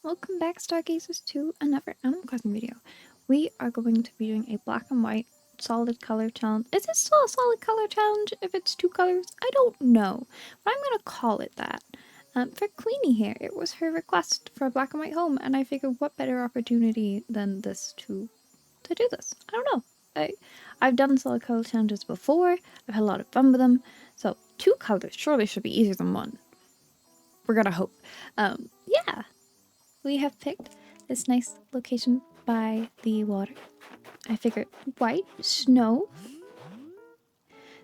Welcome back, Stargazers, to another Animal Crossing video. We are going to be doing a black and white solid color challenge. Is it still a solid color challenge if it's two colors? I don't know, but I'm going to call it that. For Queenie here, it was her request for a black and white home, and I figured what better opportunity than this to do this. I don't know. I've done solid color challenges before. I've had a lot of fun with them. So two colors surely should be easier than one. We're gonna hope. Yeah. We have picked this nice location by the water. I figured white, snow.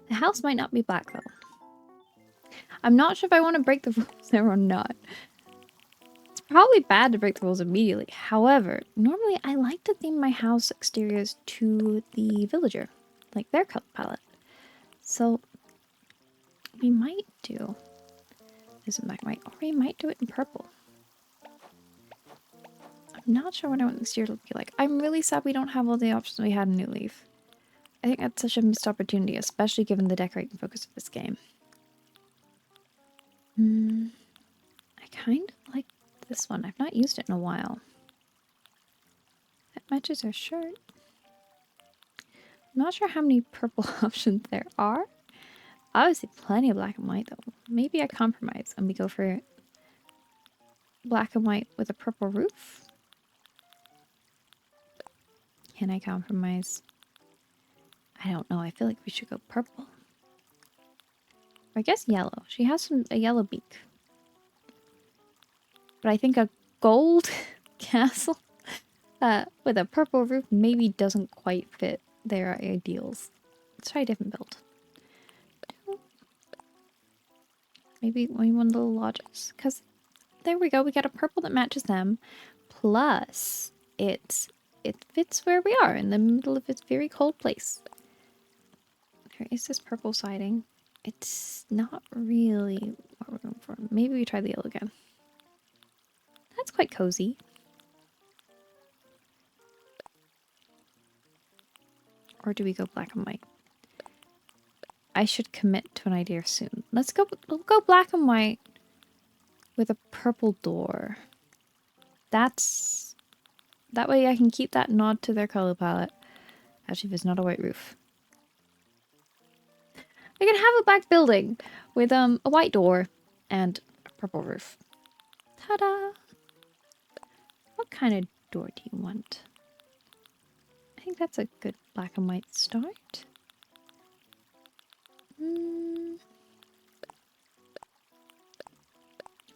The house might not be black though. I'm not sure if I want to break the rules there or not. It's probably bad to break the rules immediately. However, normally I like to theme my house exteriors to the villager, like their color palette. So we might do this in black and white, or we might do it in purple. I'm not sure what I want this year to be like. I'm really sad we don't have all the options we had in New Leaf. I think that's such a missed opportunity, especially given the decorating focus of this game. I kind of like this one. I've not used it in a while. It matches her shirt. I'm not sure how many purple options there are. Obviously plenty of black and white though. Maybe I compromise and we go for black and white with a purple roof. Can I compromise? I don't know. I feel like we should go purple. Or I guess yellow. She has a yellow beak. But I think a gold castle with a purple roof maybe doesn't quite fit their ideals. Let's try a different build. Maybe one of the little lodges. Because there we go. We got a purple that matches them. Plus, it fits where we are in the middle of this very cold place. There is this purple siding. It's not really what we're going for. Maybe we try the yellow again. That's quite cozy. Or do we go black and white? I should commit to an idea soon. We'll go black and white with a purple door. That way I can keep that nod to their color palette. Actually, if it's not a white roof. I can have a black building with a white door and a purple roof. Ta-da! What kind of door do you want? I think that's a good black and white start.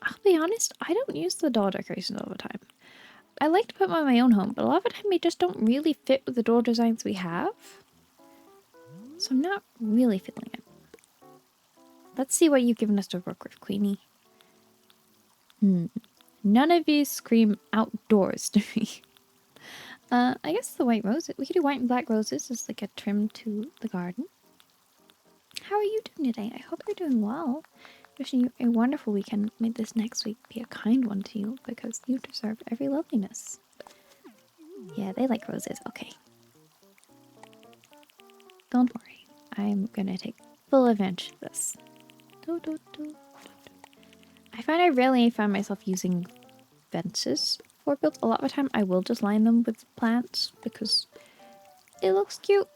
I'll be honest, I don't use the door decorations all the time. I like to put them on my own home, but a lot of the time they just don't really fit with the door designs we have. So I'm not really feeling it. Let's see what you've given us to work with, Queenie. None of these scream outdoors to me. I guess the white roses. We could do white and black roses as like a trim to the garden. How are you doing today? I hope you're doing well. Wishing you a wonderful weekend. May this next week be a kind one to you because you deserve every loveliness. Yeah, they like roses. Okay. Don't worry. I'm gonna take full advantage of this. I find I rarely find myself using fences for builds. A lot of the time I will just line them with plants because it looks cute.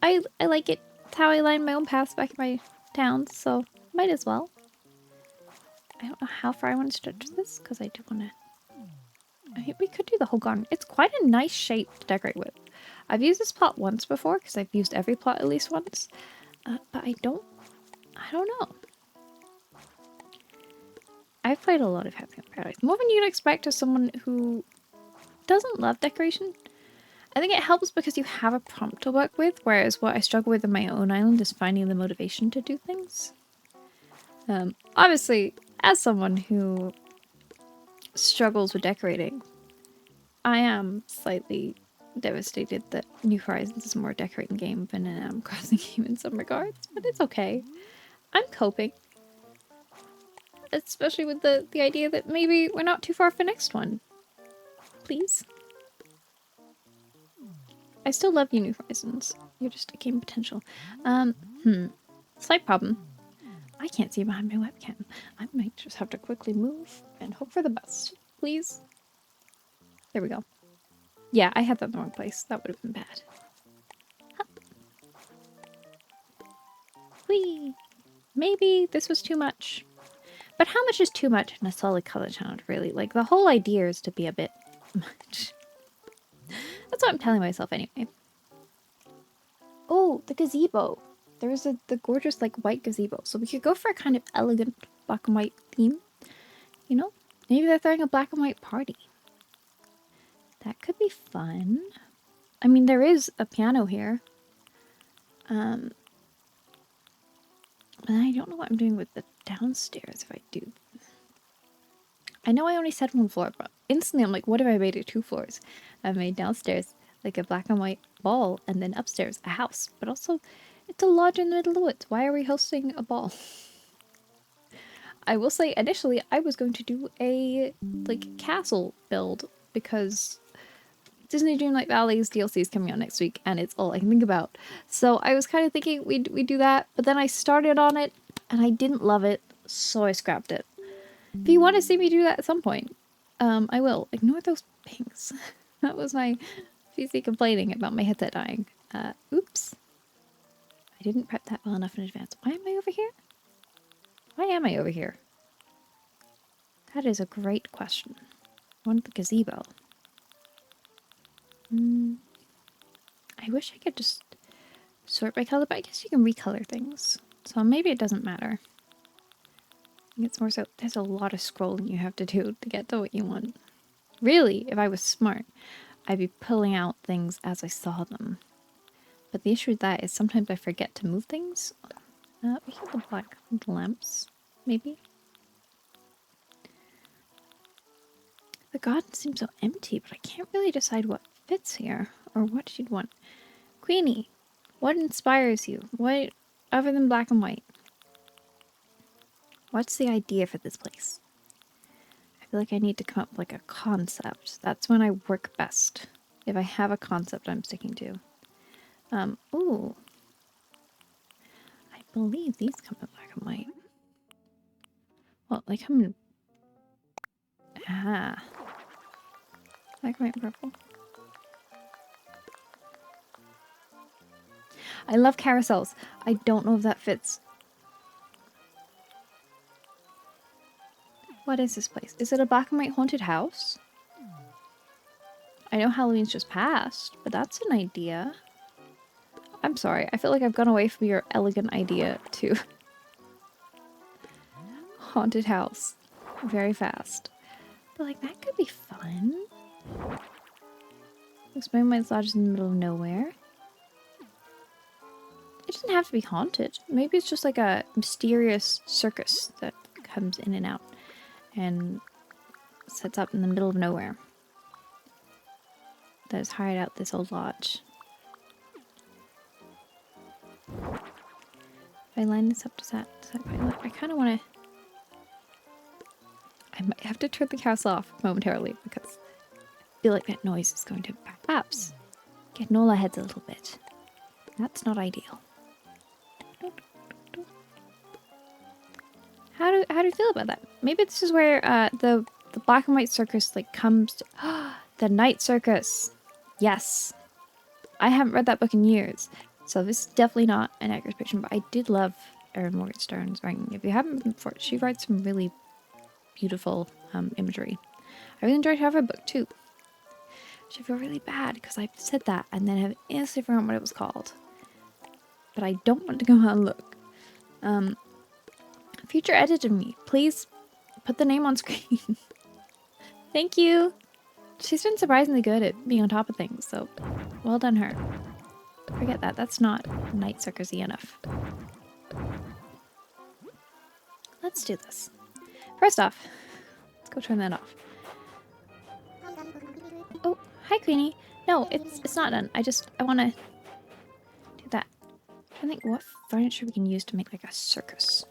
I like it. It's how I line my own paths back in my towns, so might as well. I don't know how far I want to stretch this because I do want to. I think we could do the whole garden. It's quite a nice shape to decorate with. I've used this plot once before because I've used every plot at least once, but I don't know. I've played a lot of Happy Home Paradise, more than you'd expect as someone who doesn't love decoration. I think it helps because you have a prompt to work with, whereas what I struggle with in my own island is finding the motivation to do things. Obviously, as someone who struggles with decorating, I am slightly devastated that New Horizons is a more decorating game than an Animal Crossing game in some regards, but it's okay. I'm coping. Especially with the idea that maybe we're not too far for the next one. Please. I still love you, New Horizons. You're just a game potential. Slight problem. I can't see behind my webcam. I might just have to quickly move and hope for the best. please? There we go. Yeah, I had that in the wrong place. That would have been bad. Hup. Whee! Maybe this was too much. But how much is too much in a solid color challenge, really? Like, the whole idea is to be a bit much. That's what I'm telling myself anyway. Oh, the gazebo. There's the gorgeous, like, white gazebo. So we could go for a kind of elegant black and white theme. You know? Maybe they're throwing a black and white party. That could be fun. I mean, there is a piano here. But I don't know what I'm doing with the downstairs if I do. I know I only said 1 floor, but instantly I'm like, what if I made it 2 floors? I've made downstairs like a black and white ball, and then upstairs a house. But also, it's a lodge in the middle of the woods. Why are we hosting a ball? I will say, initially, I was going to do a, like, castle build, because Disney Dreamlight Valley's DLC is coming out next week, and it's all I can think about. So I was kind of thinking we'd do that, but then I started on it, and I didn't love it, so I scrapped it. If you want to see me do that at some point, I will. Ignore those pings. That was my PC complaining about my headset dying. Oops. I didn't prep that well enough in advance. Why am I over here? Why am I over here? That is a great question. I want the gazebo. I wish I could just sort by color, but I guess you can recolor things. So maybe it doesn't matter. I think it's more so there's a lot of scrolling you have to do to get to what you want. Really, if I was smart, I'd be pulling out things as I saw them. But the issue with that is sometimes I forget to move things. We have the black lamps, maybe. The garden seems so empty, but I can't really decide what fits here, or what she'd want. Queenie, what inspires you? What, other than black and white? What's the idea for this place? I feel like I need to come up with like a concept. That's when I work best. If I have a concept I'm sticking to. Ooh. I believe these come in black and white. Well, they come in... Ah. Black, white, and purple. I love carousels. I don't know if that fits. What is this place? Is it a black and white haunted house? I know Halloween's just passed, but that's an idea. I'm sorry. I feel like I've gone away from your elegant idea to haunted house very fast. But like, that could be fun. Explain why it's lodged in the middle of nowhere. It doesn't have to be haunted. Maybe it's just like a mysterious circus that comes in and out and sets up in the middle of nowhere. That has hired out this old lodge. If I line this up, does that quite look? I kind of want to... I might have to turn the castle off momentarily because I feel like that noise is going to perhaps get Nola heads a little bit. That's not ideal. How do you feel about that? Maybe this is where the black and white circus like comes to... The Night Circus. Yes. I haven't read that book in years, so this is definitely not an accurate depiction, but I did love Erin Morgenstern's writing. If you haven't read before, she writes some really beautiful imagery. I really enjoyed her book too. Which I feel really bad because I said that and then have instantly forgotten what it was called. But I don't want to go out and look. Future edited me. Please put the name on screen. Thank you. She's been surprisingly good at being on top of things, so well done her. Forget that. That's not Night Circus-y enough. Let's do this. First off, let's go turn that off. Oh, hi Queenie. No, it's not done. I want to do that. I think what furniture we can use to make like a circus.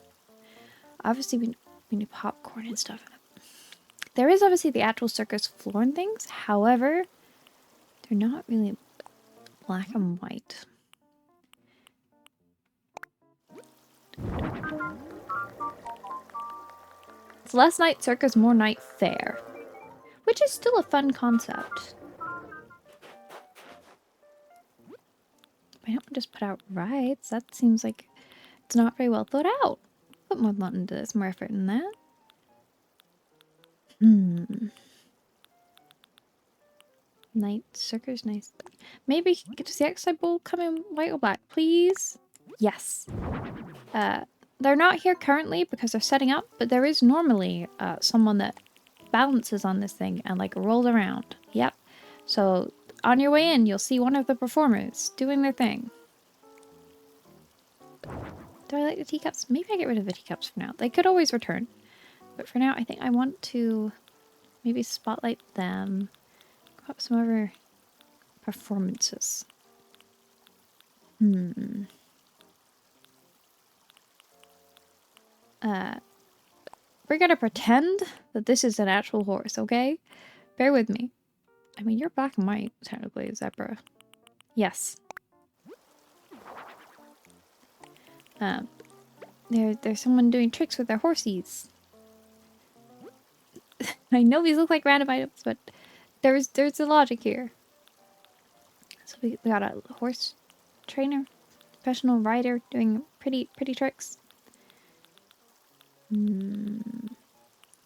Obviously we need popcorn and stuff. There is obviously the actual circus floor and things. However, they're not really black and white. It's less night circus, more night fair. which is still a fun concept. Why don't we just put out rides? That seems like it's not very well thought out. Put more thought into this, more effort in that. Night Circus, nice. Maybe does the X-Side Bowl come in white or black, please? Yes. They're not here currently because they're setting up, but there is normally someone that balances on this thing and like rolls around. Yep. So on your way in, you'll see one of the performers doing their thing. Do I like the teacups? Maybe I get rid of the teacups for now. They could always return. But for now, I think I want to maybe spotlight them. Go up some other performances. We're gonna pretend that this is an actual horse, okay? Bear with me. I mean, you're black and white, technically, a zebra. Yes. There's someone doing tricks with their horsies. I know these look like random items, but there's a logic here. So we got a horse trainer, professional rider doing pretty tricks.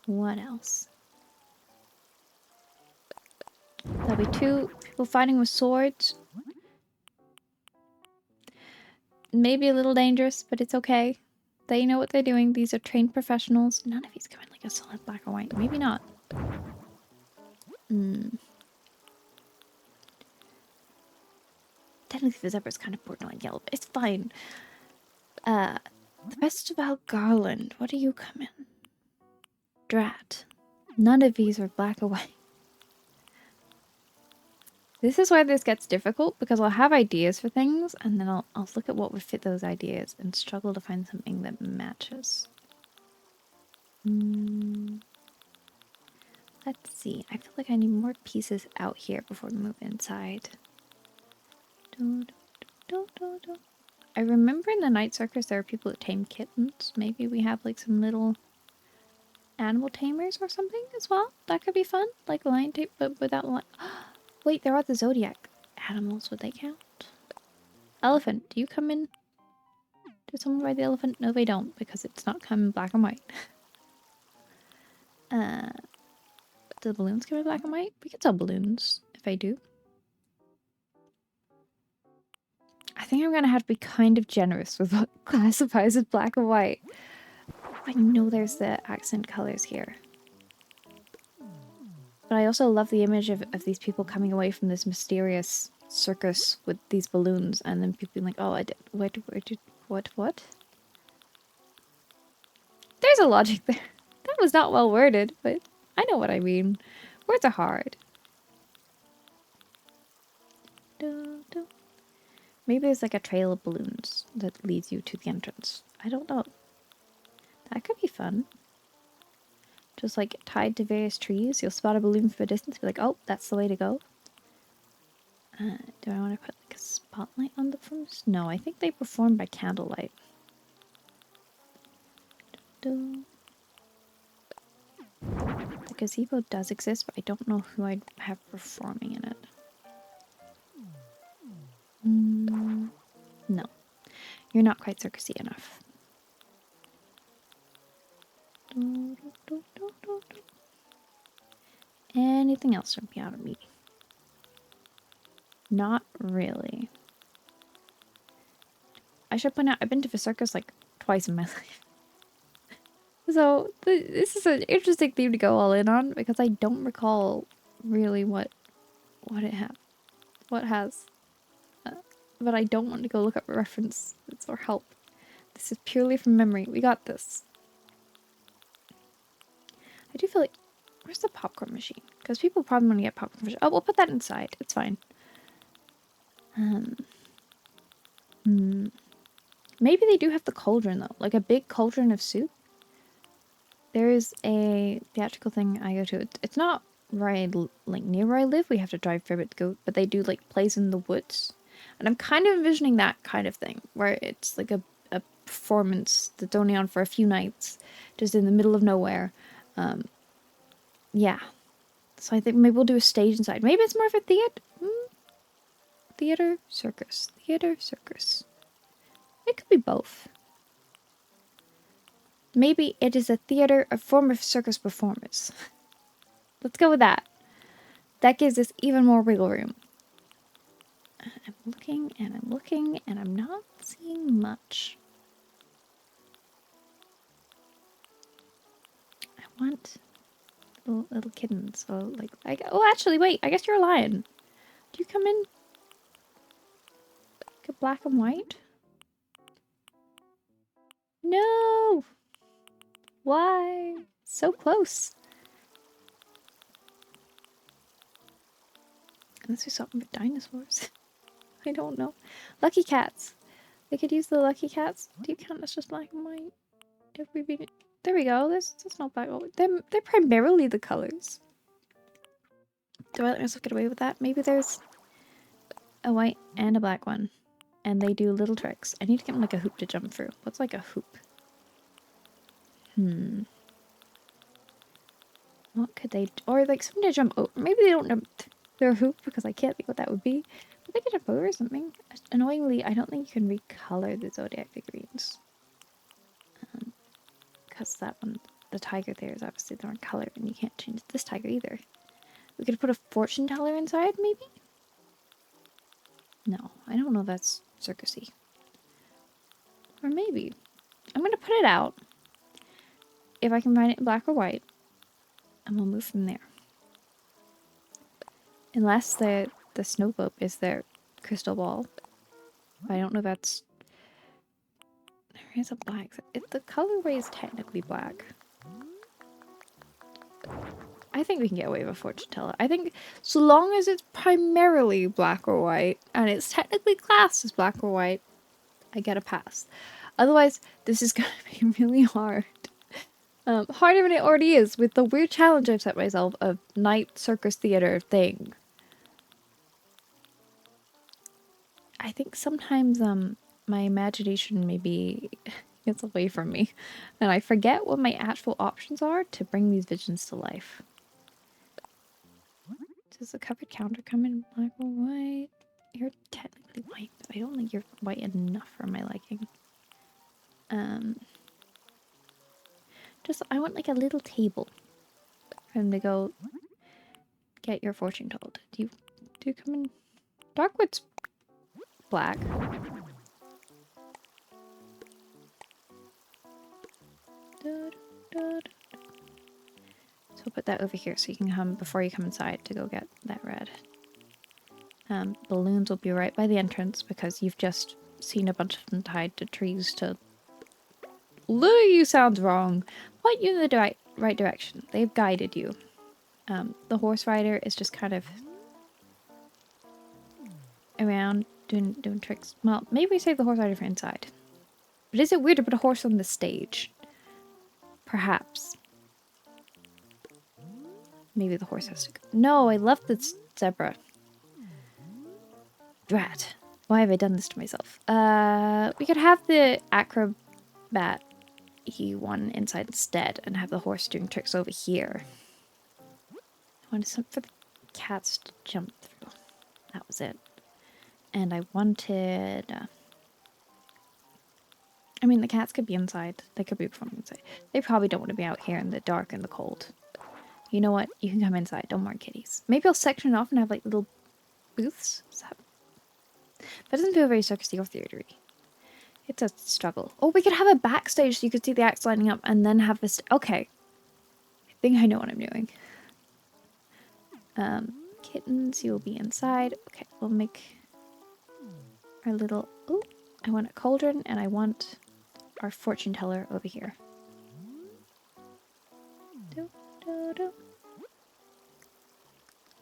What else? There'll be 2 people fighting with swords. Maybe a little dangerous, but it's okay. They know what they're doing. These are trained professionals. None of these come in like a solid black or white. Maybe not. Technically the zebra's kind of borderline yellow, but it's fine. The Festival Garland. What do you come in? Drat. None of these are black or white. This is where this gets difficult because I'll have ideas for things and then I'll look at what would fit those ideas and struggle to find something that matches. Let's see. I feel like I need more pieces out here before we move inside. I remember in the Night Circus there are people that tame kittens. Maybe we have like some little animal tamers or something as well. That could be fun. Like a lion tape, but without lion. Wait, there are the zodiac animals. Would they count? Elephant, do you come in? Does someone ride the elephant? No, they don't, because it's not come in black and white. Do the balloons come in black and white? We can sell balloons if they do. I think I'm gonna have to be kind of generous with what classifies as black and white. I know there's the accent colors here. But I also love the image of these people coming away from this mysterious circus with these balloons and then people being like, oh, I did, what? There's a logic there. That was not well worded, but I know what I mean. Words are hard. Maybe there's like a trail of balloons that leads you to the entrance. I don't know. That could be fun. Just like tied to various trees. You'll spot a balloon from a distance, be like, oh, that's the way to go. Do I want to put like a spotlight on the performers? No, I think they perform by candlelight. The gazebo does exist, but I don't know who I'd have performing in it. No. You're not quite circusy enough. Anything else from out of me? Not really. I should point out, I've been to the circus like twice in my life. So this is an interesting theme to go all in on because I don't recall really what it has. But I don't want to go look up references or help. This is purely from memory. We got this. I do feel like, where's the popcorn machine? Because people probably want to get popcorn. Oh, we'll put that inside. It's fine. Maybe they do have the cauldron though, like a big cauldron of soup. There is a theatrical thing I go to. It's not right like near where I live. We have to drive for a bit to go, but they do like plays in the woods, and I'm kind of envisioning that kind of thing where it's like a performance that's only on for a few nights, just in the middle of nowhere. Yeah. So I think maybe we'll do a stage inside. Maybe it's more of a theater. Theater, circus. Theater, circus. It could be both. Maybe it is a theater, a form of circus performance. Let's go with that. That gives us even more wiggle room. I'm looking and I'm looking and I'm not seeing much. I want little kittens. So like, oh, actually, wait. I guess you're a lion. Do you come in? Like a black and white? No. Why? So close. Unless we something with dinosaurs. I don't know. Lucky cats. They could use the lucky cats. Do you count as just black and white? If we be there we go. That's not black and white. They're primarily the colors. Do I let myself get away with that? Maybe there's a white and a black one. And they do little tricks. I need to get them like a hoop to jump through. What's like a hoop? What could they do? Or like something to jump over. Maybe they don't jump through a hoop because I can't think what that would be. But they could jump over something. Annoyingly, I don't think you can recolor the Zodiac figurines. Because that one, the tiger there is obviously the wrong color and you can't change this tiger either. We could put a fortune teller inside, maybe? No, I don't know if that's circusy. Or maybe. I'm going to put it out. If I can find it in black or white. And we'll move from there. Unless the snow globe is their crystal ball. I don't know if that's... There is a black... The colorway is technically black. I think we can get away with a fortune teller. I think so long as it's primarily black or white, and it's technically classed as black or white, I get a pass. Otherwise, this is going to be really hard. Harder than it already is with the weird challenge I've set myself of Night Circus Theater thing. I think sometimes my imagination maybe gets away from me, and I forget what my actual options are to bring these visions to life. Does the covered counter come in black or white? You're technically white, but I don't think you're white enough for my liking. I want like a little table for him to go get your fortune told. Do you come in? Darkwood's black. So we'll put that over here so you can come before you come inside to go get that red. Balloons will be right by the entrance because you've just seen a bunch of them tied to trees to lure you. Sounds wrong. Point you in the right direction. They've guided you. The horse rider is just kind of around doing tricks. Well, maybe we save the horse rider for inside. But is it weird to put a horse on the stage? Perhaps. Maybe the horse has to go. No, I love this zebra. Drat. Why have I done this to myself? We could have the acrobat one inside instead and have the horse doing tricks over here. I wanted something for the cats to jump through. That was it. And I wanted... I mean, the cats could be inside. They could be performing inside. They probably don't want to be out here in the dark and the cold. You know what? You can come inside. Don't mind kitties. Maybe I'll section it off and have like little booths. That doesn't feel very circusy or theatery. It's a struggle. Oh, we could have a backstage so you could see the acts lining up and then have this... Okay. I think I know what I'm doing. Kittens, you'll be inside. Okay, we'll make our little... Oh, I want a cauldron and I want our fortune teller over here.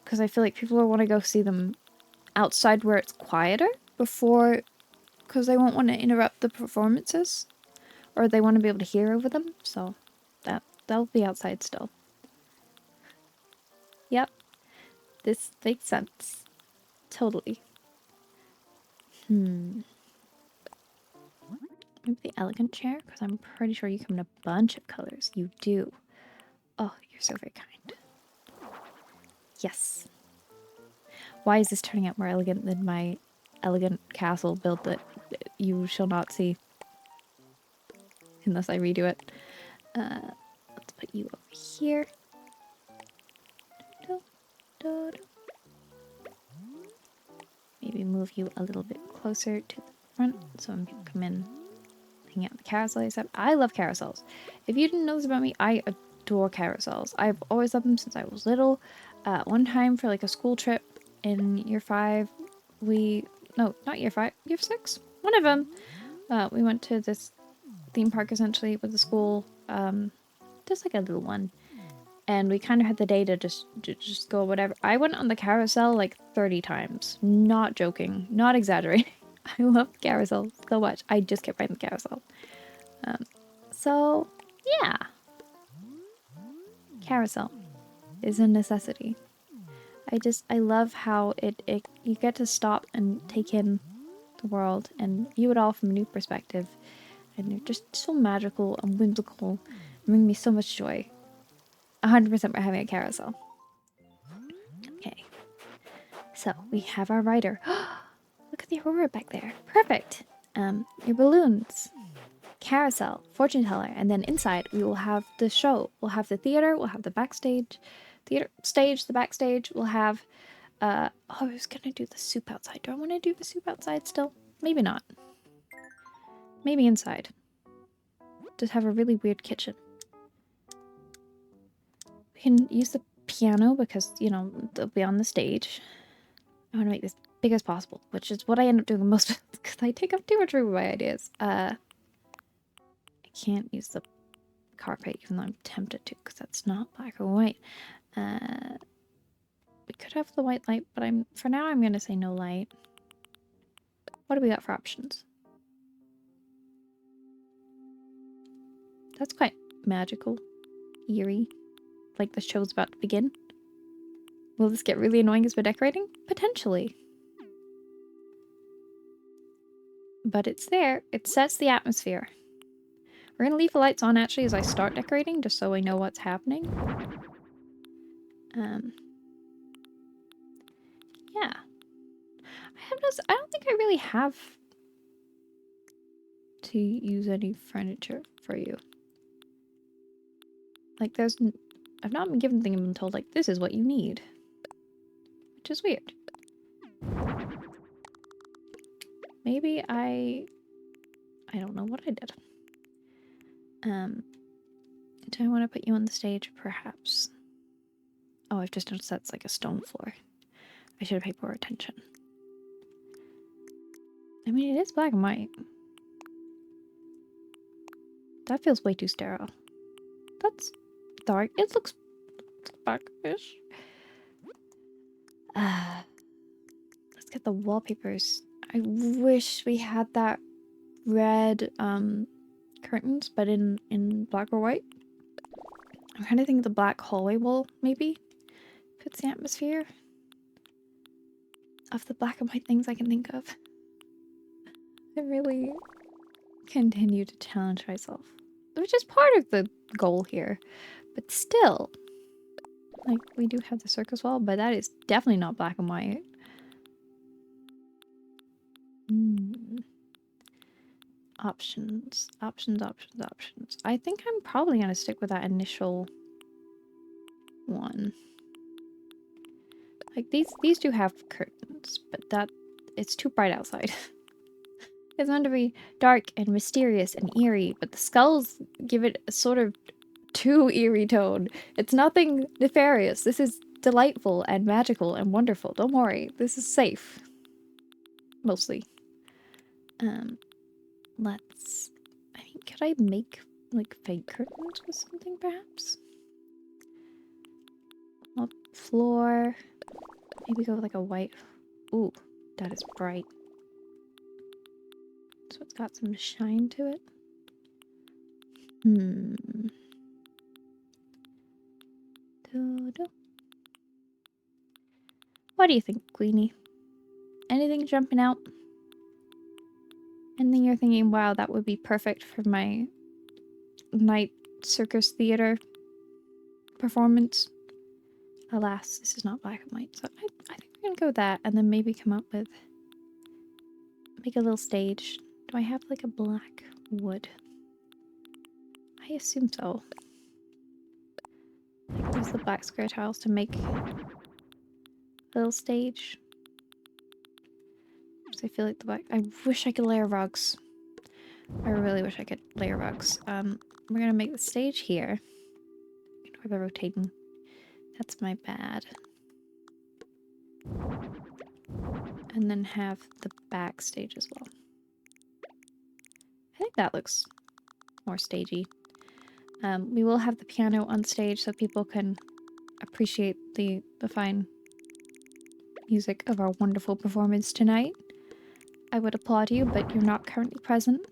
Because I feel like people will want to go see them outside where it's quieter before... Because they won't want to interrupt the performances. Or they want to be able to hear over them. So that'll be outside still. Yep. This makes sense. Totally. Maybe the elegant chair? Because I'm pretty sure you come in a bunch of colors. You do. Oh, you're so very kind. Yes. Why is this turning out more elegant than my elegant castle build that you shall not see? Unless I redo it. Let's put you over here. Maybe move you a little bit closer to the front so when people come in, hang out in the carousel. I love carousels. If you didn't know this about me, I adore carousels. I've always loved them since I was little. One time for like a school trip in year 5, no, not year 5, year 6, one of them, we went to this theme park essentially with the school, just like a little one. And we kind of had the day to just go whatever. I went on the carousel like 30 times. Not joking. Not exaggerating. I love carousel so much. I just kept riding the carousel. So, yeah. Carousel is a necessity. I love how you get to stop and take in the world and view it all from a new perspective. And they're just so magical and whimsical and bring me so much joy. 100% we're having a carousel. Okay. So, we have our rider. Look at the aurora back there. Perfect. Your balloons. Carousel. Fortune teller. And then inside, we will have the show. We'll have the theater. We'll have the backstage. Theater stage. The backstage. We'll have... I was gonna do the soup outside. Do I want to do the soup outside still? Maybe not. Maybe inside. Just have a really weird kitchen. We can use the piano because, you know, they'll be on the stage. I want to make this big as possible, which is what I end up doing most because I take up too much room with my ideas. I can't use the carpet even though I'm tempted to because that's not black or white. We could have the white light, but for now I'm going to say no light. What do we got for options? That's quite magical, eerie, like the show's about to begin. Will this get really annoying as we're decorating? Potentially. But it's there. It sets the atmosphere. We're going to leave the lights on actually as I start decorating, just so I know what's happening. Yeah. I don't think I really have to use any furniture for you. Like, I've not been given anything and been told, like, this is what you need. Which is weird. Maybe I don't know what I did. Do I want to put you on the stage? Perhaps. Oh, I've just noticed that's like a stone floor. I should have paid more attention. I mean, it is black and white. That feels way too sterile. That's dark. It looks darkish. Let's get the wallpapers. I wish we had that red curtains, but in black or white. I'm trying to think of the black hallway wall, maybe. Fits the atmosphere. Of the black and white things I can think of. I really continue to challenge myself. Which is part of the goal here. But still. Like, we do have the circus wall, but that is definitely not black and white. Options. Options. I think I'm probably going to stick with that initial one. Like, these do have curtains, but it's too bright outside. It's meant to be dark and mysterious and eerie, but the skulls give it a sort of too eerie tone. It's nothing nefarious. This is delightful and magical and wonderful. Don't worry. This is safe. Mostly. I mean, could I make, like, fake curtains with something, perhaps? Well, floor. Maybe go with, like, a white. Ooh, that is bright. So it's got some shine to it. What do you think, Queenie? Anything jumping out? Anything you're thinking, wow, that would be perfect for my Night Circus theater performance? Alas, this is not black and white. So I think we're gonna go with that and then maybe come up with, make a little stage. Do I have like a black wood? I assume so. Like use the black square tiles to make a little stage. So I feel like the black, I wish I could layer rugs. I really wish I could layer rugs. We're gonna make the stage here. Ignore the rotating. That's my bad. And then have the back stage as well. I think that looks more stagey. We will have the piano on stage so people can appreciate the fine music of our wonderful performance tonight. I would applaud you, but you're not currently present.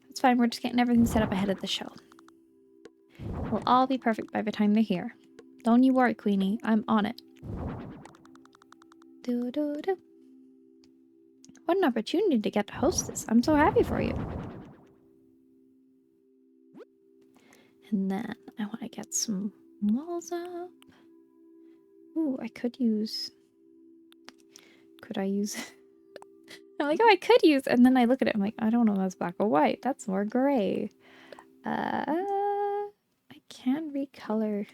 It's fine, we're just getting everything set up ahead of the show. It'll all be perfect by the time they're here. Don't you worry, Queenie, I'm on it. Do do do. What an opportunity to get to host this. I'm so happy for you. And then I want to get some walls up. Ooh, I could use... Could I use... I'm like, oh, I could use... And then I look at it, I'm like, I don't know if that's black or white. That's more gray. I can recolor.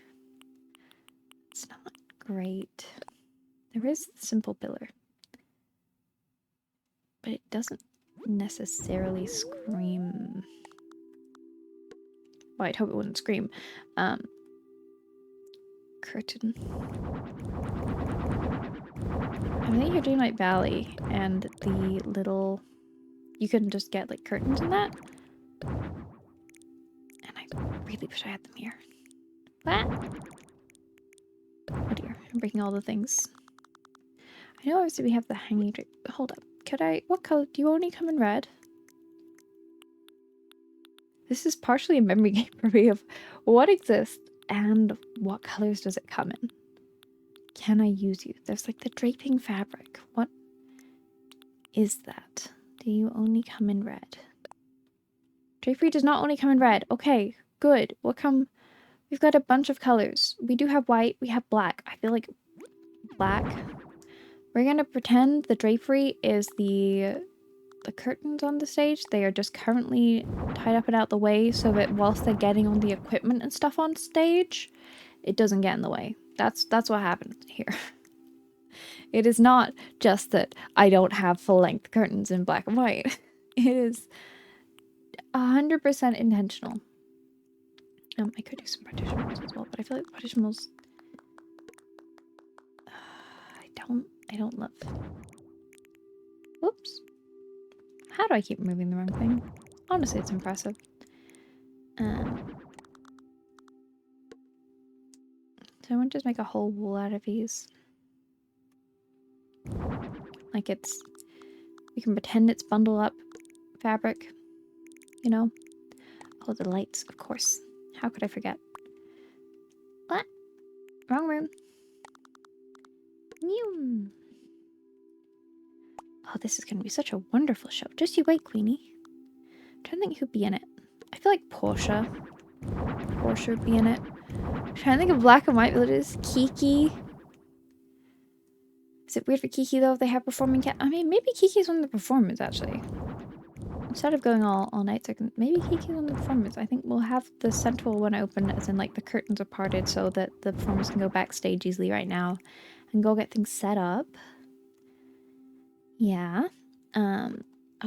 It's not great. There is the simple pillar. But it doesn't necessarily scream... Well, I'd hope it wouldn't scream. Curtain. I think you're doing like Valley and the little... You can just get like curtains in that. And I really wish I had them here. What? Oh dear, I'm breaking all the things. I know obviously we have the hanging... Hold up. Could I... What color? Do you only come in red? This is partially a memory game for me of what exists and what colors does it come in. Can I use you? There's like the draping fabric. What is that? Do you only come in red? Drapery does not only come in red. Okay, good. What come... We've got a bunch of colors. We do have white. We have black. I feel like black. We're gonna pretend the drapery is the curtains on the stage. They are just currently tied up and out the way so that whilst they're getting on the equipment and stuff on stage, it doesn't get in the way. That's what happened here. It is not just that I don't have full-length curtains in black and white. It is 100% intentional. I could do some partition walls as well, but I feel like partition walls... I don't love... Whoops. How do I keep moving the wrong thing? Honestly, it's impressive. So I want to just make a whole wall out of these. Like it's... We can pretend it's bundle up fabric. You know? Oh, the lights, of course. How could I forget? What? Wrong room. Mew. Oh, this is going to be such a wonderful show. Just you wait, Queenie. I'm trying to think who'd be in it. I feel like Portia. Portia would be in it. I'm trying to think of black and white villages. Kiki. Is it weird for Kiki though if they have performing cat? I mean, maybe Kiki's one of the performers actually. Instead of going all Night Circus, maybe Kiki's one of the performers. I think we'll have the central one open as in like the curtains are parted so that the performers can go backstage easily right now and go get things set up. Yeah. I'll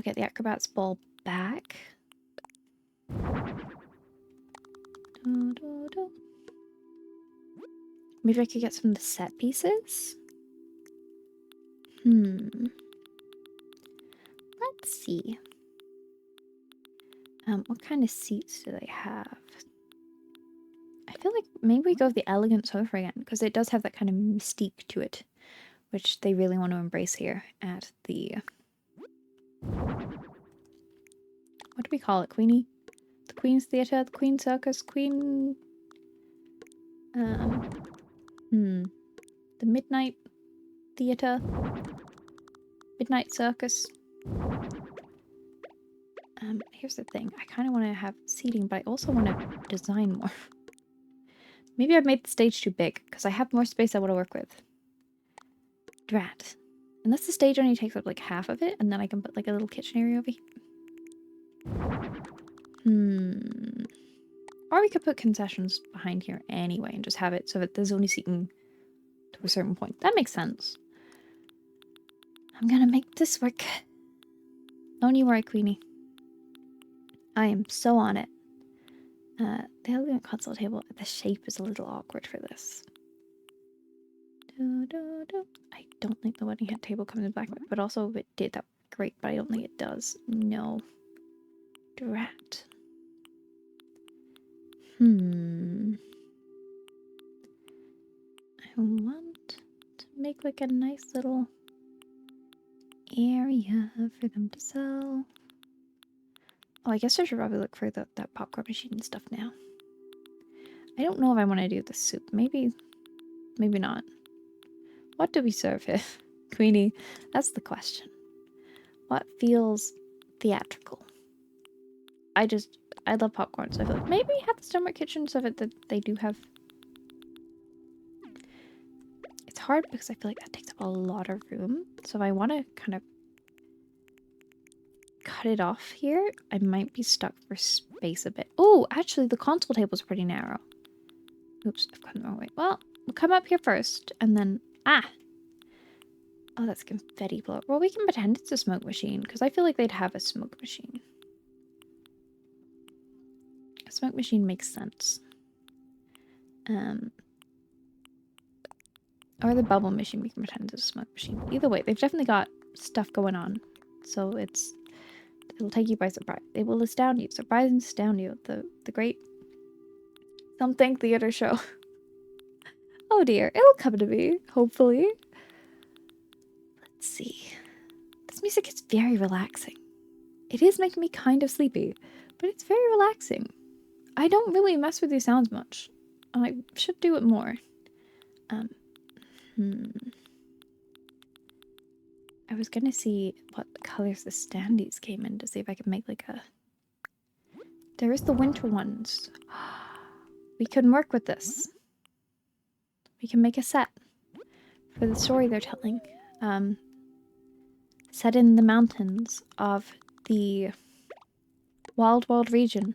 get the acrobat's ball back. Maybe I could get some of the set pieces. Let's see. What kind of seats do they have? I feel like maybe we go with the elegant sofa again, because it does have that kind of mystique to it, which they really want to embrace here at the... What do we call it, Queenie? The Queen's Theatre, the Queen Circus, Queen... The Midnight Theatre, Midnight Circus. Here's the thing. I kind of want to have seating, but I also want to design more. Maybe I've made the stage too big, because I have more space I want to work with. Drat. Unless the stage only takes up like half of it, and then I can put like a little kitchen area over here. Or we could put concessions behind here anyway, and just have it so that there's only seating to a certain point. That makes sense. I'm gonna make this work. Don't you worry, Queenie. I am so on it. The elegant console table, the shape is a little awkward for this. I don't think the wedding table comes in black, but also if it did, that would be great, but I don't think it does. No. Drat. I want to make like a nice little area for them to sell. Oh, I guess I should probably look for that popcorn machine and stuff now. I don't know if I want to do the soup. Maybe not. What do we serve here? Queenie, that's the question. What feels theatrical? I love popcorn, so I feel like maybe have the stomach kitchen so that they do have... It's hard because I feel like that takes up a lot of room. So if I want to kind of cut it off here, I might be stuck for space a bit. Oh, actually, the console table's pretty narrow. Oops, I've gone the wrong way. Well, we'll come up here first, and then... Ah! Oh, that's confetti blow. Well, we can pretend it's a smoke machine, because I feel like they'd have a smoke machine. A smoke machine makes sense. Or the bubble machine, we can pretend it's a smoke machine. Either way, they've definitely got stuff going on. So it'll take you by surprise. It will astound you. Surprise and astound you. The great something theater show. Oh dear, it'll come to me, hopefully. Let's see. This music is very relaxing. It is making me kind of sleepy, but it's very relaxing. I don't really mess with these sounds much. I should do it more. I was gonna see what colors the standees came in to see if I could make like a... There is the winter ones. We can work with this. We can make a set for the story they're telling. Set in the mountains of the Wild World region.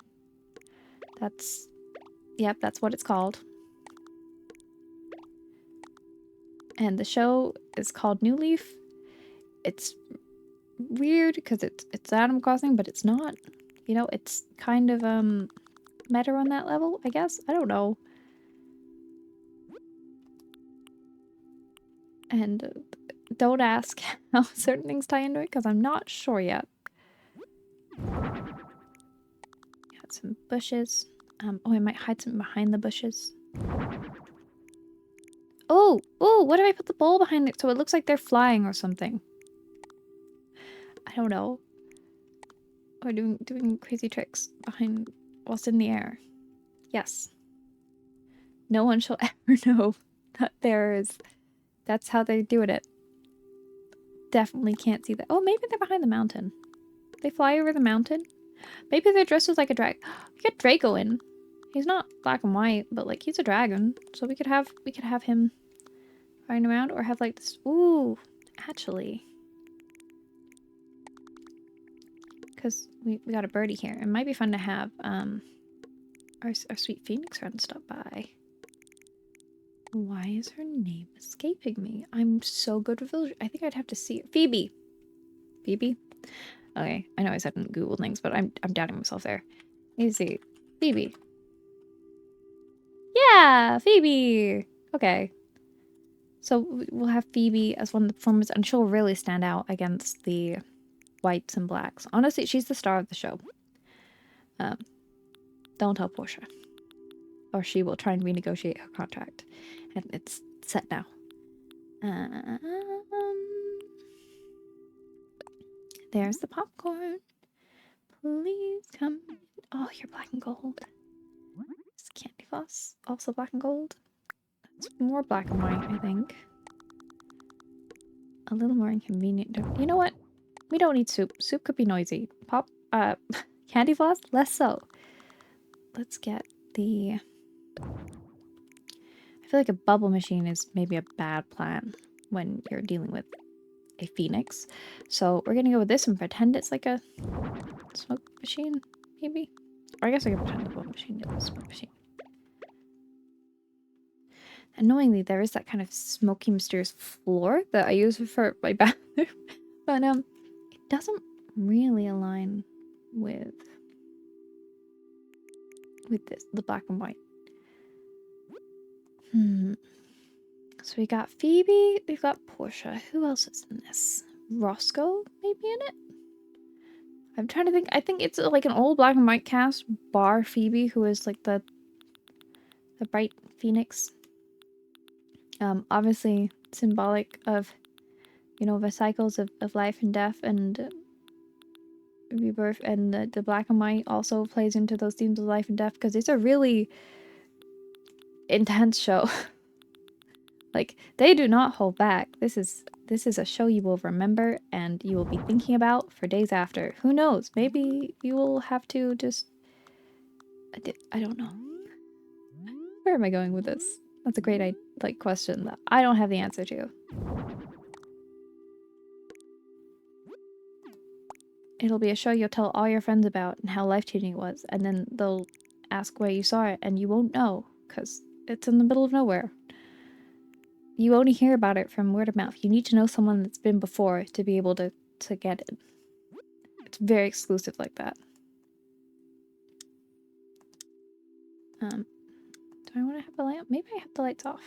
Yep, that's what it's called. And the show is called New Leaf. It's weird because it's Animal Crossing, but it's not. You know, it's kind of meta on that level, I guess. I don't know. And don't ask how certain things tie into it because I'm not sure yet. Got some bushes. Oh, I might hide something behind the bushes. Oh, what if I put the bowl behind it so it looks like they're flying or something? I don't know. Or doing crazy tricks behind whilst in the air. Yes. No one shall ever know that that's how they're doing it. Definitely can't see that. Oh, maybe they're behind the mountain. They fly over the mountain. Maybe they're dressed as like a drag. We get Draco in. He's not black and white, but like he's a dragon. So we could have him flying around or have like this. Ooh, actually. Because we got a birdie here. It might be fun to have our sweet phoenix friend stop by. Why is her name escaping me? I'm so good with village. I think I'd have to see it. Phoebe. Phoebe? Okay, I know I said in Google things, but I'm doubting myself there. Let me see. Phoebe. Yeah, Phoebe. Okay. So we'll have Phoebe as one of the performers, and she'll really stand out against the whites and blacks. Honestly, she's the star of the show. Don't tell Portia, or she will try and renegotiate her contract. And it's set now. There's the popcorn. Please come. Oh, you're black and gold. Is candy floss also black and gold? It's more black and white, I think. A little more inconvenient. You know what? We don't need soup. Soup could be noisy. Candy floss? Less so. Let's get the feel like a bubble machine is maybe a bad plan when you're dealing with a phoenix. So we're gonna go with this and pretend it's like a smoke machine, maybe? Or I guess I could pretend the bubble machine is a smoke machine. Annoyingly, there is that kind of smoky, mysterious floor that I use for my bathroom. But it doesn't really align with this, the black and white. So we got Phoebe, we've got Portia. Who else is in this? Roscoe, maybe in it? I'm trying to think. I think it's like an old black and white cast, bar Phoebe, who is like the bright phoenix. Obviously symbolic of, you know, the cycles of life and death and rebirth, and the black and white also plays into those themes of life and death because it's a really intense show. Like, they do not hold back. This is a show you will remember and you will be thinking about for days after. Who knows? Maybe you will have to just... I don't know. Where am I going with this? That's a great question that I don't have the answer to. It'll be a show you'll tell all your friends about and how life-changing it was, and then they'll ask where you saw it and you won't know because it's in the middle of nowhere. You only hear about it from word of mouth. You need to know someone that's been before to be able to get it. It's very exclusive like that. Do I want to have the light on? Maybe I have the lights off.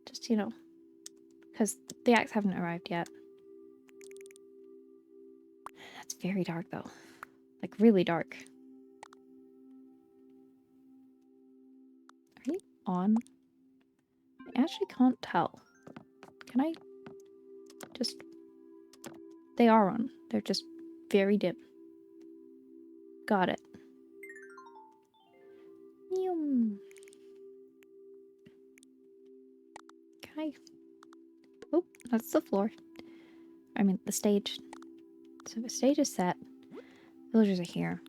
Just, you know, because the acts haven't arrived yet. That's very dark though. Like really dark. Are they on? I actually can't tell. Can I just... They are on. They're just very dim. Got it. Can I... Oh, that's the floor. I mean, the stage. So the stage is set. Villagers are here.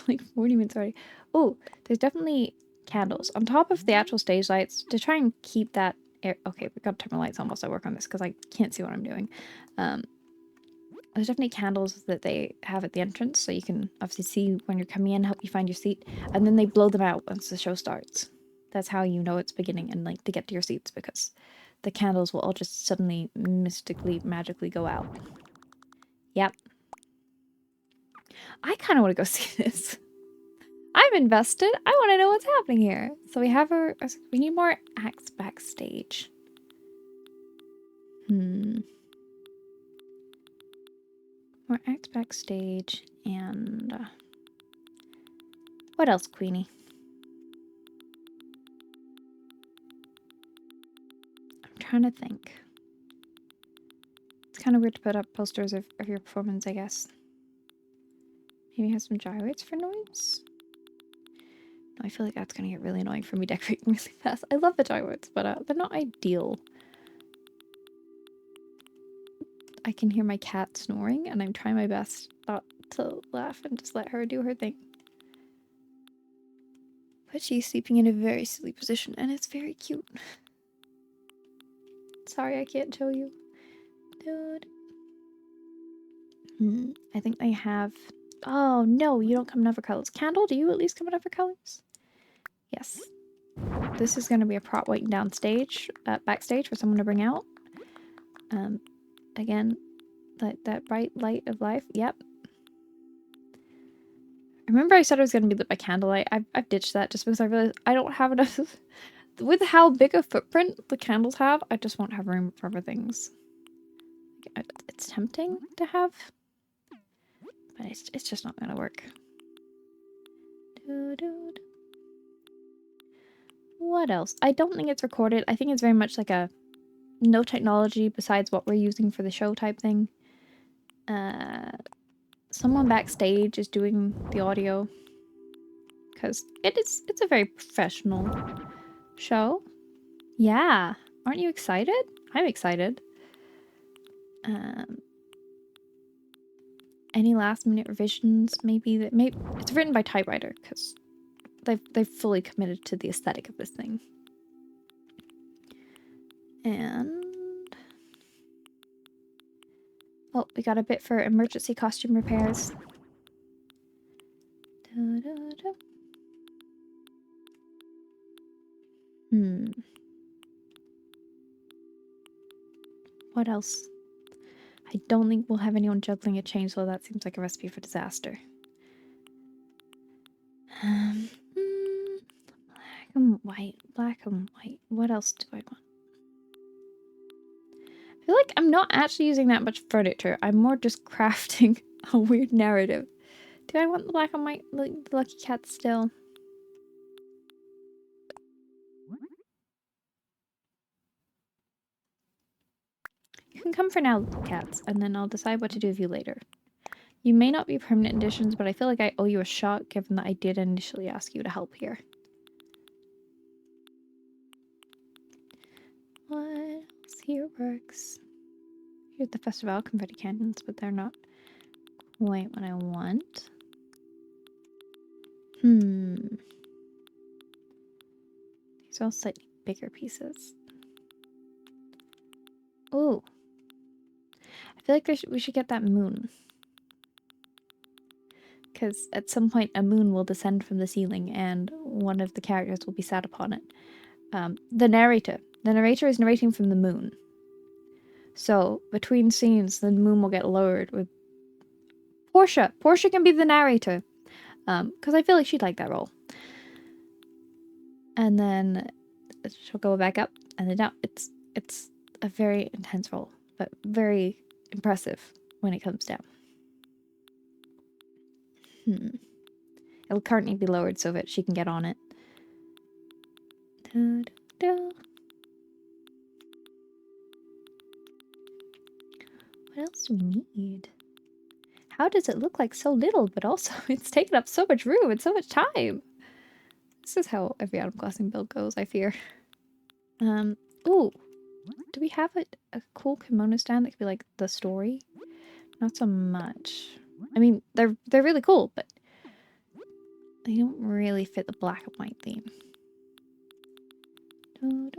Like 40 minutes already. Oh, there's definitely candles on top of the actual stage lights to try and keep that air. Okay, we got to turn my lights on whilst I work on this because I can't see what I'm doing. There's definitely candles that they have at the entrance, so you can obviously see when you're coming in, help you find your seat, and then they blow them out once the show starts. That's how you know it's beginning and like to get to your seats, because the candles will all just suddenly mystically, magically go out. Yep. I kind of want to go see this. I'm invested. I want to know what's happening here. So we have we need more acts backstage. More acts backstage and... what else, Queenie? I'm trying to think. It's kind of weird to put up posters of your performance, I guess. Maybe have some gyrates for noise? No, I feel like that's going to get really annoying for me decorating really fast. I love the gyrates, but they're not ideal. I can hear my cat snoring, and I'm trying my best not to laugh and just let her do her thing. But she's sleeping in a very silly position, and it's very cute. Sorry, I can't show you. Dude. I think they have... Oh, no, you don't come in other colors. Candle, do you at least come in other colors? Yes. This is going to be a prop waiting downstage, backstage for someone to bring out. Again, that bright light of life. Yep. Remember I said I was going to be lit by candlelight? I've ditched that just because I realized I don't have enough... With how big a footprint the candles have, I just won't have room for other things. It's tempting to have... but it's just not gonna work. What else? I don't think it's recorded. I think it's very much like a no technology besides what we're using for the show type thing. Someone backstage is doing the audio because it's a very professional show. Yeah, aren't you excited? I'm excited. Any last minute revisions? Maybe it's written by typewriter because they've fully committed to the aesthetic of this thing. And oh, we got a bit for emergency costume repairs. What else? I don't think we'll have anyone juggling a chainsaw. That seems like a recipe for disaster. Black and white, black and white. What else do I want? I feel like I'm not actually using that much furniture. I'm more just crafting a weird narrative. Do I want the black and white the lucky cat still? You can come for now, little cats, and then I'll decide what to do with you later. You may not be permanent additions, but I feel like I owe you a shot given that I did initially ask you to help here. What else here works? Here's the Festival confetti cannons, but they're not quite what I want. These are all slightly bigger pieces. Oh. I feel like we should get that moon. Because at some point a moon will descend from the ceiling and one of the characters will be sat upon it. The narrator is narrating from the moon. So between scenes the moon will get lowered with Portia can be the narrator. Because I feel like she'd like that role. And then she'll go back up and then down. It's a very intense role, but very impressive when it comes down. It'll currently be lowered so that she can get on it. Da, da, da. What else do we need? How does it look like so little, but also it's taken up so much room and so much time? This is how every Animal Crossing build goes, I fear. Ooh. Do we have a cool kimono stand that could be like the story? Not so much. I mean, they're really cool, but they don't really fit the black and white theme. I'm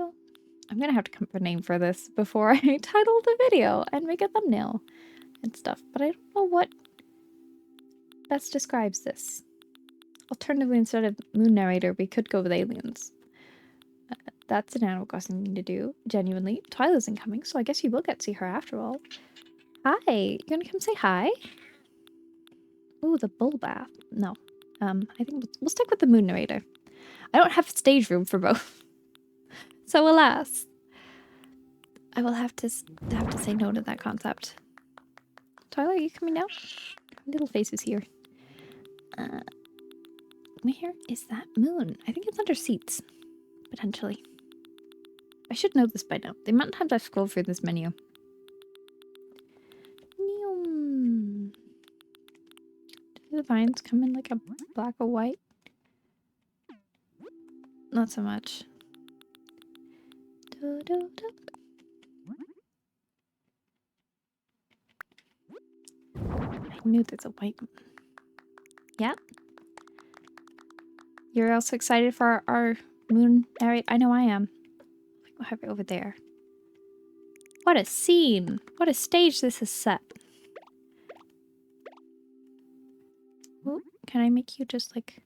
gonna have to come up with a name for this before I title the video and make a thumbnail and stuff, but I don't know what best describes this. Alternatively, instead of moon narrator, we could go with aliens. That's an Animal Crossing thing to do, genuinely. Twyla's incoming, so I guess you will get to see her after all. Hi! You gonna come say hi? Ooh, the bull bath. No. I think we'll stick with the moon narrator. I don't have stage room for both. So alas. I will have to say no to that concept. Twyla, are you coming now? Little face is here. Where is that moon? I think it's under seats. Potentially. I should know this by now. The amount of times I've scrolled through this menu. Do the vines come in like a black or white? Not so much. I knew there's a white one. Yeah? You're also excited for our moon narrate? I know I am. We'll have it over there. What a scene! What a stage this is set. Ooh, can I make you just like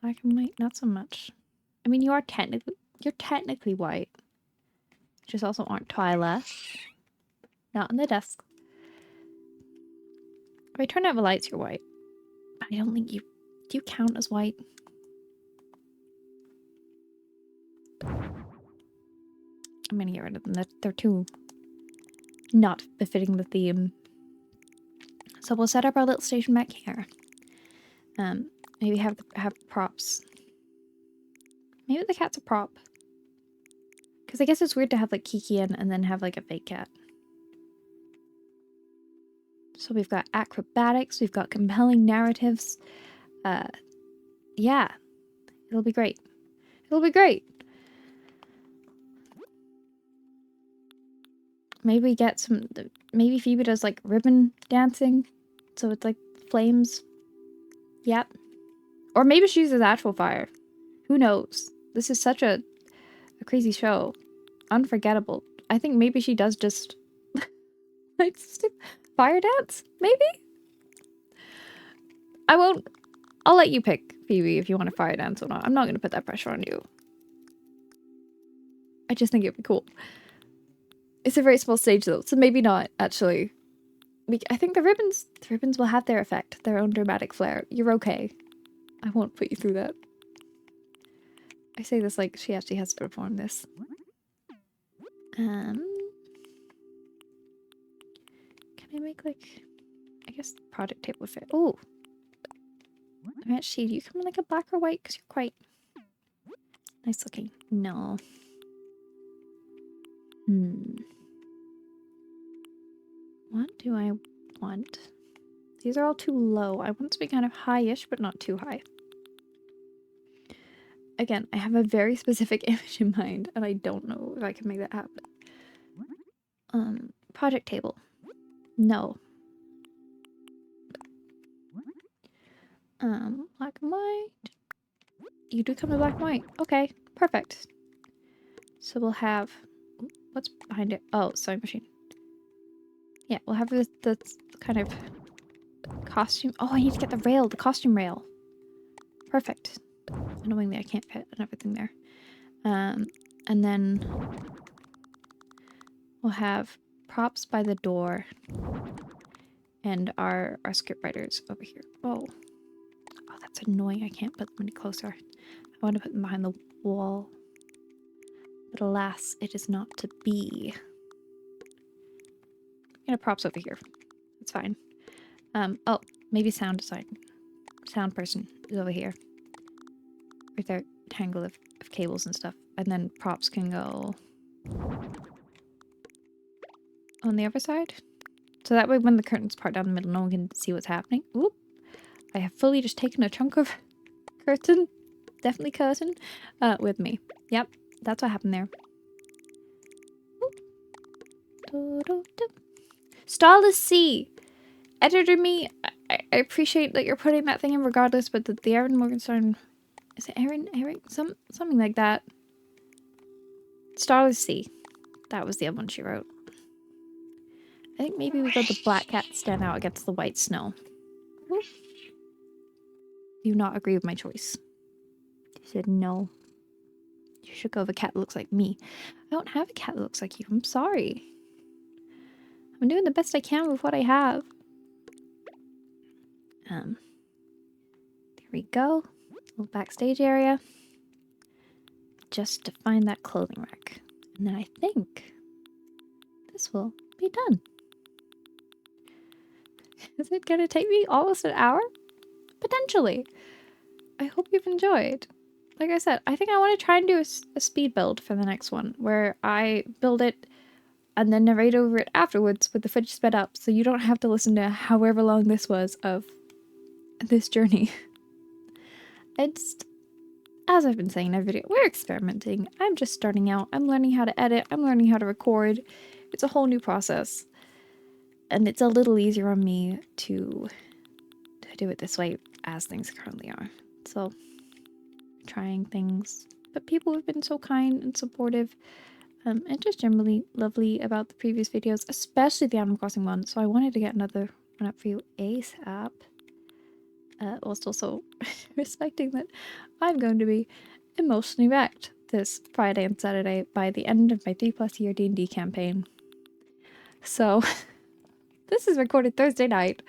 black and white? Not so much. I mean, you're technically white. Just also aren't Twyla. Not on the desk. If I turn out the lights, you're white. I don't think you... Do you count as white? I'm gonna get rid of them. They're too... not befitting the theme. So we'll set up our little station back here. Maybe have props. Maybe the cat's a prop. Because I guess it's weird to have like Kiki in and then have like a fake cat. So we've got acrobatics, we've got compelling narratives. Yeah. It'll be great. It'll be great. Maybe we get some... Maybe Phoebe does like ribbon dancing. So it's like flames. Yep. Or maybe she uses actual fire. Who knows? This is such a crazy show. Unforgettable. I think maybe she does just like fire dance? Maybe? I'll let you pick, Phoebe, if you want to fire dance or not. I'm not going to put that pressure on you. I just think it'd be cool. It's a very small stage though, so maybe not, actually. I think the ribbons will have their effect, their own dramatic flair. You're okay. I won't put you through that. I say this like she actually has to perform this. Can I make like, I guess the project table would fit. Oh, actually, do you come in like a black or white? Because you're quite nice looking. No. What do I want? These are all too low. I want to be kind of high-ish, but not too high. Again, I have a very specific image in mind, and I don't know if I can make that happen. Project table. No. Black and white. You do come to black and white. Okay, perfect. So we'll have... What's behind it? Oh, sewing machine. Yeah, we'll have the kind of costume. Oh, I need to get the rail, the costume rail. Perfect. Annoyingly, I can't fit everything there. And then we'll have props by the door and our script writers over here. Oh, that's annoying. I can't put them any closer. I want to put them behind the wall. But alas, it is not to be. And props over here. It's fine. Oh, maybe sound design. Sound person is over here. With their tangle of cables and stuff. And then props can go on the other side. So that way when the curtains part down the middle, no one can see what's happening. Oop. I have fully just taken a chunk of curtain. Definitely curtain. With me. Yep. That's what happened there. Starless C. Editor me. I appreciate that you're putting that thing in regardless, but the Aaron Morgenstern... Is it Aaron? Something like that. Starless C. That was the other one she wrote. I think maybe we go the black cat stand out against the white snow. Do not agree with my choice. You said no. You should go with a cat that looks like me. I don't have a cat that looks like you. I'm sorry. I'm doing the best I can with what I have. There we go. Little backstage area. Just to find that clothing rack. And then I think this will be done. Is it gonna take me almost an hour? Potentially. I hope you've enjoyed. Like I said, I think I want to try and do a speed build for the next one, where I build it and then narrate over it afterwards with the footage sped up, so you don't have to listen to however long this was of this journey. It's, as I've been saying in every video, we're experimenting. I'm just starting out. I'm learning how to edit. I'm learning how to record. It's a whole new process. And it's a little easier on me to do it this way as things currently are. So, trying things. But people have been so kind and supportive. And just generally lovely about the previous videos, especially the Animal Crossing one. So I wanted to get another one up for you ASAP. Whilst also respecting that I'm going to be emotionally wrecked this Friday and Saturday by the end of my 3+ year D&D campaign. So this is recorded Thursday night,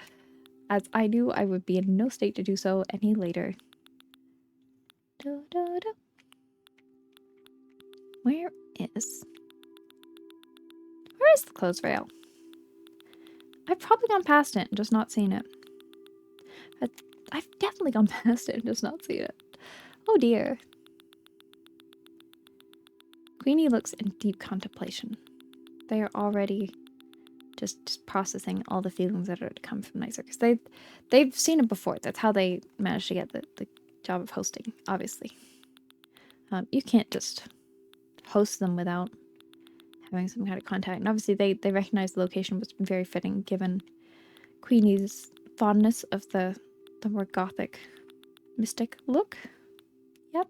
as I knew I would be in no state to do so any later. Where is the clothes rail? I've probably gone past it and just not seen it. I've definitely gone past it and just not seen it. Oh dear. Queenie looks in deep contemplation. They are already just processing all the feelings that are to come from Night Circus. They've seen it before. That's how they managed to get the job of hosting, obviously. You can't just host them without having some kind of contact. And obviously they recognized the location was very fitting given Queenie's fondness of the more gothic mystic look. Yep.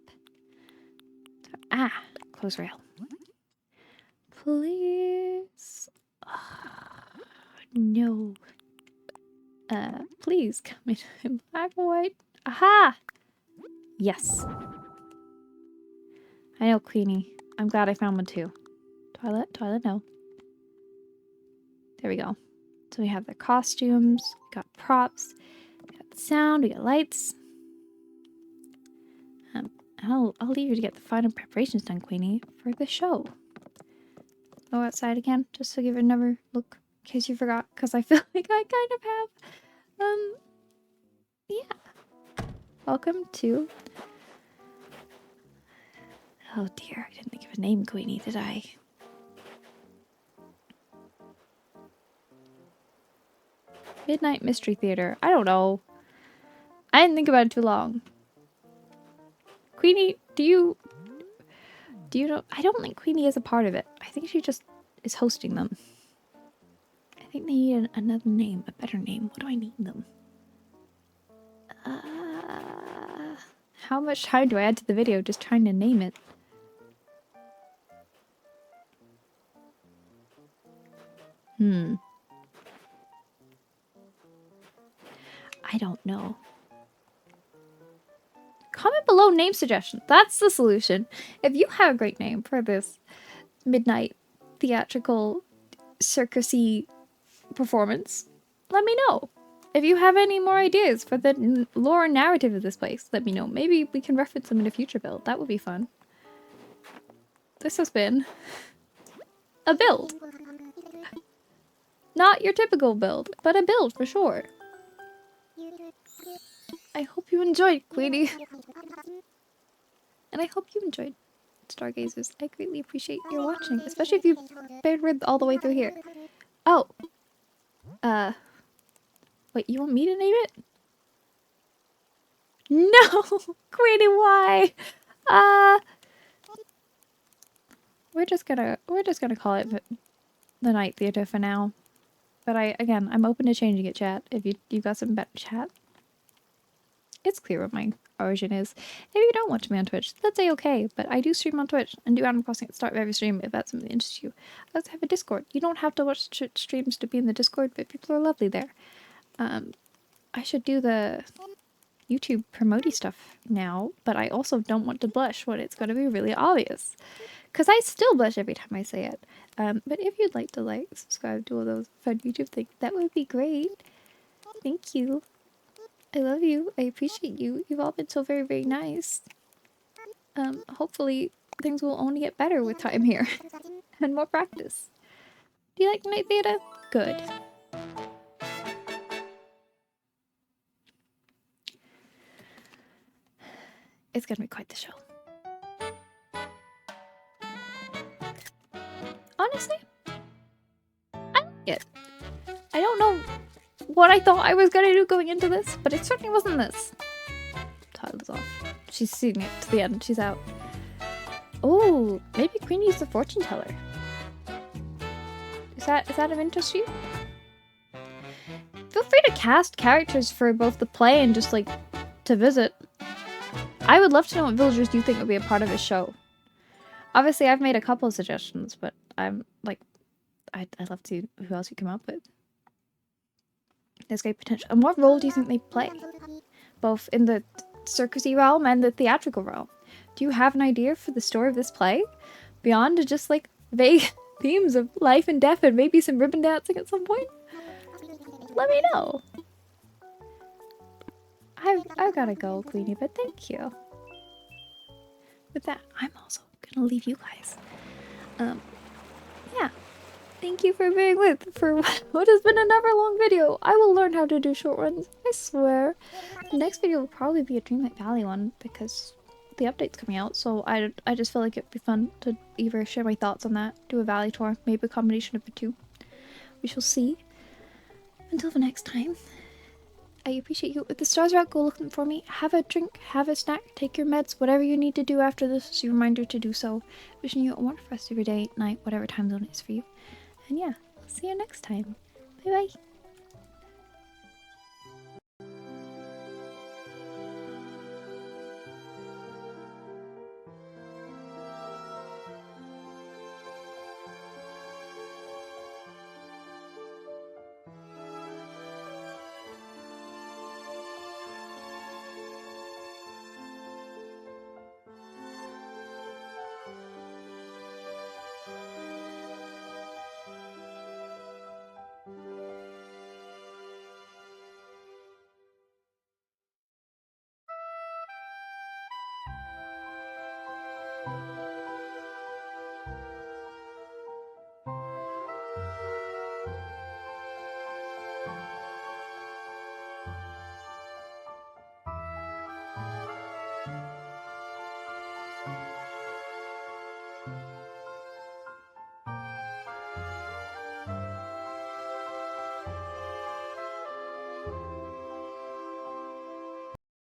Ah, close rail. Please. No. Please come in black and white. Aha! Yes. I know, Queenie. I'm glad I found one too. Twilight, no. There we go. So we have the costumes, we got props, we got the sound, we got lights. I'll leave you to get the final preparations done, Queenie, for the show. Go outside again, just to give it another look, in case you forgot, because I feel like I kind of have. Yeah. Welcome to... Oh dear, I didn't think of a name, Queenie, did I? Midnight Mystery Theater. I don't know. I didn't think about it too long. Queenie, do you know? I don't think Queenie is a part of it. I think she just is hosting them. I think they need another name, a better name. What do I name them? How much time do I add to the video just trying to name it? I don't know. Comment below name suggestions. That's the solution. If you have a great name for this midnight theatrical circusy performance, let me know. If you have any more ideas for the lore and narrative of this place, let me know. Maybe we can reference them in a future build. That would be fun. This has been a build. Not your typical build, but a build for sure. I hope you enjoyed, Queenie. And I hope you enjoyed Stargazers. I greatly appreciate your watching, especially if you bared with all the way through here. Oh. Wait, you want me to name it? No! Queenie, why? We're just gonna call it the Night Theater for now. But I'm open to changing it, chat. If you got some better chat. It's clear what my origin is. If you don't watch me on Twitch, that's a-okay, but I do stream on Twitch and do Animal Crossing at the start of every stream if that's something that interests you. I also have a Discord. You don't have to watch streams to be in the Discord, but people are lovely there. I should do the YouTube promotey stuff now, but I also don't want to blush when it's going to be really obvious. Because I still blush every time I say it. But if you'd like to subscribe to all those fun YouTube things, that would be great. Thank you. I love you. I appreciate you. You've all been so very, very nice. Hopefully things will only get better with time here. And more practice. Do you like Night Theater? Good. It's gonna be quite the show. Honestly, I like it. I don't know what I thought I was gonna do going into this, but it certainly wasn't this. Title's off. She's seeing it to the end. She's out. Oh, maybe Queenie's the fortune teller. Is that of interest to you? Feel free to cast characters for both the play and just to visit. I would love to know what villagers you think would be a part of this show. Obviously, I've made a couple of suggestions, but I'd love to see who else you come up with. There's great potential. And what role do you think they play? Both in the circusy realm and the theatrical realm. Do you have an idea for the story of this play? Beyond just vague themes of life and death and maybe some ribbon dancing at some point? Let me know. I've gotta go, Queenie, but thank you. With that, I'm also gonna leave you guys. Yeah. Thank you for being with for what has been another long video. I will learn how to do short ones, I swear. The next video will probably be a Dreamlight Valley one because the update's coming out, so I just feel like it'd be fun to either share my thoughts on that, do a valley tour, maybe a combination of the two. We shall see. Until the next time, I appreciate you. If the stars are out, go looking for me. Have a drink, have a snack, take your meds, whatever you need to do after this is a reminder to do so. Wishing you a wonderful rest of your day, night, whatever time zone it is for you. And yeah, I'll see you next time. Bye bye.